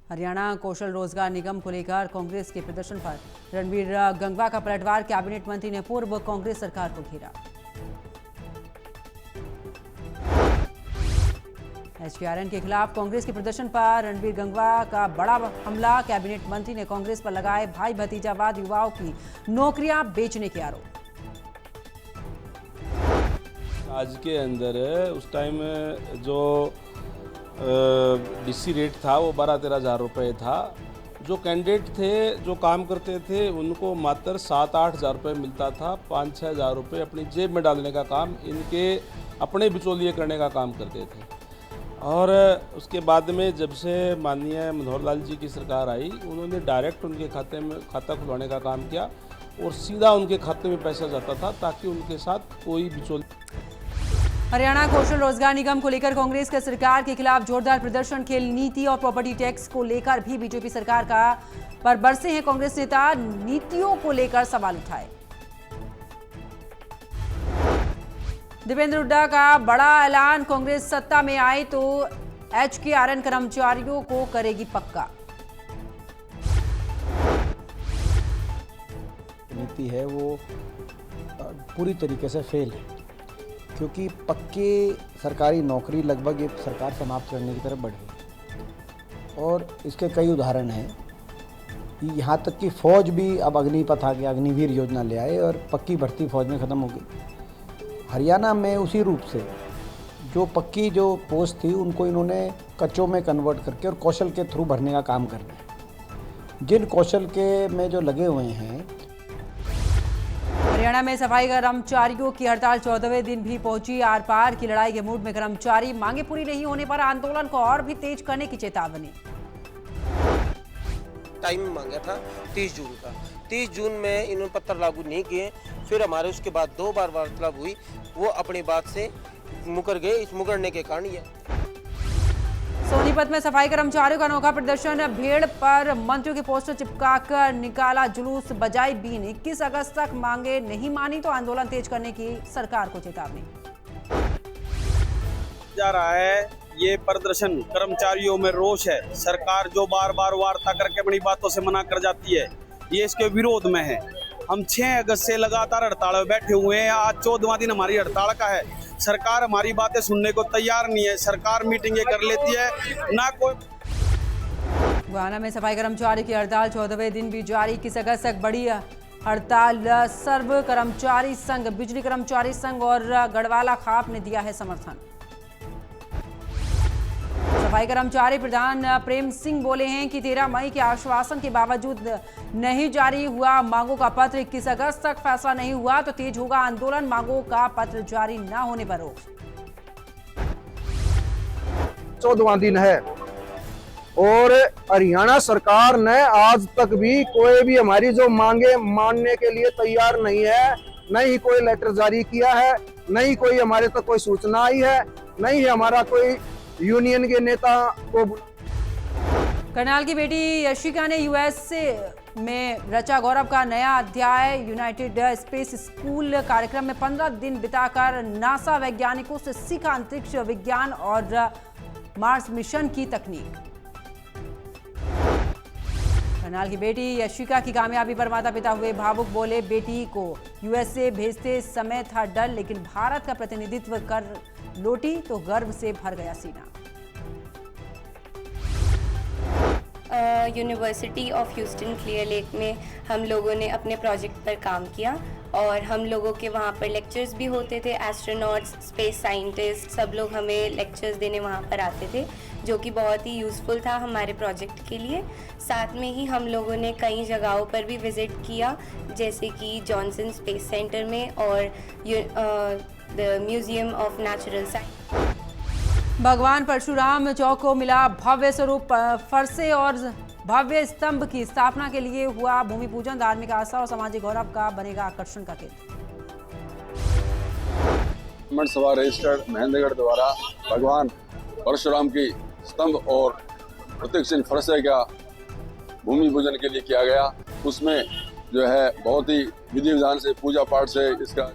हरियाणा कौशल रोजगार निगम को लेकर कांग्रेस के प्रदर्शन पर रणबीर गंगवा का पलटवार। कैबिनेट मंत्री ने पूर्व कांग्रेस सरकार को घेरा। एचकेआरएन के खिलाफ कांग्रेस के प्रदर्शन पर रणबीर गंगवा का बड़ा हमला। कैबिनेट मंत्री ने कांग्रेस पर लगाए भाई भतीजावाद युवाओं की नौकरियां बेचने के आरोप। आज के अंदर उस टाइम जो डीसी रेट था वो 12-13 हज़ार रुपये था। जो कैंडिडेट थे जो काम करते थे उनको मात्र 7-8 हज़ार रुपये मिलता था। 5-6 हज़ार रुपये अपनी जेब में डालने का काम इनके अपने बिचौलिए करने का काम करते थे। और उसके बाद में जब से माननीय मनोहर लाल जी की सरकार आई, उन्होंने डायरेक्ट उनके खाते में खाता खुलवाने का काम किया और सीधा उनके खाते में पैसा जाता था ताकि उनके साथ कोई बिचौलिया। हरियाणा कौशल रोजगार निगम को लेकर कांग्रेस का सरकार के खिलाफ जोरदार प्रदर्शन। खेल नीति और प्रॉपर्टी टैक्स को लेकर भी बीजेपी सरकार का पर बरसे हैं कांग्रेस नेता। नीतियों को लेकर सवाल उठाए। दीपेंद्र हुड्डा का बड़ा ऐलान, कांग्रेस सत्ता में आए तो एचकेआरएन कर्मचारियों को करेगी पक्का। नीति है वो पूरी तरीके से फेल है, क्योंकि पक्के सरकारी नौकरी लगभग ये सरकार समाप्त करने की तरफ बढ़ गई। और इसके कई उदाहरण हैं। यहाँ तक कि फौज भी अब अग्निपथ आ गया, अग्निवीर योजना ले आए और पक्की भर्ती फौज में ख़त्म हो गई। हरियाणा में उसी रूप से जो पक्की जो पोस्ट थी उनको इन्होंने कच्चों में कन्वर्ट करके और कौशल के थ्रू भरने का काम कर रहे हैं। जिन कौशल के में जो लगे हुए हैं। हरियाणा में सफाई कर्मचारियों की हड़ताल 14वें दिन भी पहुंची। आर पार की लड़ाई के मूड में कर्मचारी। मांगे पूरी नहीं होने पर आंदोलन को और भी तेज करने की चेतावनी। टाइम मांगा था 30 जून का। 30 जून में इन्होंने पत्र लागू नहीं किए। फिर हमारे उसके बाद 2 बार वार्तालाप हुई, वो अपनी बात से मुकर गए। इस मुकरने के कारण ये सोनीपत में सफाई कर्मचारियों का अनोखा प्रदर्शन। भीड़ पर मंत्रियों के पोस्टर चिपकाकर निकाला जुलूस, बजाई बीन। 21 अगस्त तक मांगे नहीं मानी तो आंदोलन तेज करने की सरकार को चेतावनी। जा रहा है ये प्रदर्शन, कर्मचारियों में रोष है। सरकार जो बार बार वार्ता करके अपनी बातों से मना कर जाती है, ये इसके विरोध में है। हम 6 अगस्त से लगातार हड़ताल में बैठे हुए हैं। आज 14वां दिन हमारी हड़ताल का है। सरकार हमारी बातें सुनने को तैयार नहीं है। सरकार मीटिंगें कर लेती है ना कोई। गोहाना में सफाई कर्मचारी की हड़ताल 14वें दिन भी जारी। 21 अगस्त तक बड़ी हड़ताल। सर्व कर्मचारी संघ, बिजली कर्मचारी संघ और गढ़वाला खाप ने दिया है समर्थन। सफाई कर्मचारी प्रधान प्रेम सिंह बोले हैं कि 13 मई के आश्वासन के बावजूद नहीं जारी हुआ मांगों का पत्र। 21 अगस्त तक फैसला नहीं हुआ तो तेज होगा आंदोलन। मांगों का पत्र जारी न होने पर रोक। 14वां दिन है और हरियाणा सरकार ने आज तक भी कोई भी हमारी जो मांगे मानने के लिए तैयार नहीं है। न ही कोई लेटर जारी किया है, न ही कोई हमारे तक कोई सूचना आई है, न ही हमारा कोई यूनियन के नेता को। करनाल की बेटी यशिका ने यूएसए में रचा गौरव का नया अध्याय। यूनाइटेड स्पेस स्कूल कार्यक्रम में 15 दिन बिताकर नासा वैज्ञानिकों से सीखा अंतरिक्ष विज्ञान और मार्स मिशन की तकनीक। करनाल की बेटी यशिका की कामयाबी पर माता पिता हुए भावुक। बोले, बेटी को यूएसए भेजते समय था डर, लेकिन भारत का प्रतिनिधित्व कर लौटी तो गर्व से भर गया सीना। University of Houston clear lake में हम लोगों ने अपने प्रोजेक्ट पर काम किया और हम लोगों के वहाँ पर लेक्चर्स भी होते थे। एस्ट्रोनॉट्स, स्पेस साइंटिस्ट सब लोग हमें लेक्चर्स देने वहाँ पर आते थे, जो कि बहुत ही यूज़फुल था हमारे प्रोजेक्ट के लिए। साथ में ही हम लोगों ने कई जगहों पर भी विज़िट किया, जैसे कि जॉनसन स्पेस सेंटर में और the museum of natural science. भगवान परशुराम चौक को मिला भव्य स्वरूप। फरसे और भव्य स्तंभ की स्थापना के लिए हुआ भूमि पूजन। धार्मिक आस्था और सामाजिक गौरव का बनेगा आकर्षण का केंद्र। सभा रजिस्टर्ड महेंद्रगढ़ द्वारा भगवान परशुराम की स्तंभ और प्रतीक चिन्ह फरसे का भूमि पूजन के लिए किया गया। उसमें जो है बहुत ही विधि विधान से पूजा पाठ से इसका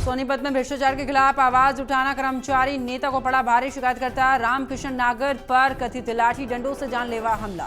सोनीपत में भ्रष्टाचार के खिलाफ आवाज उठाना कर्मचारी नेता को पड़ा भारी। शिकायतकर्ता रामकिशन नागर पर कथित लाठी डंडों से जानलेवा हमला।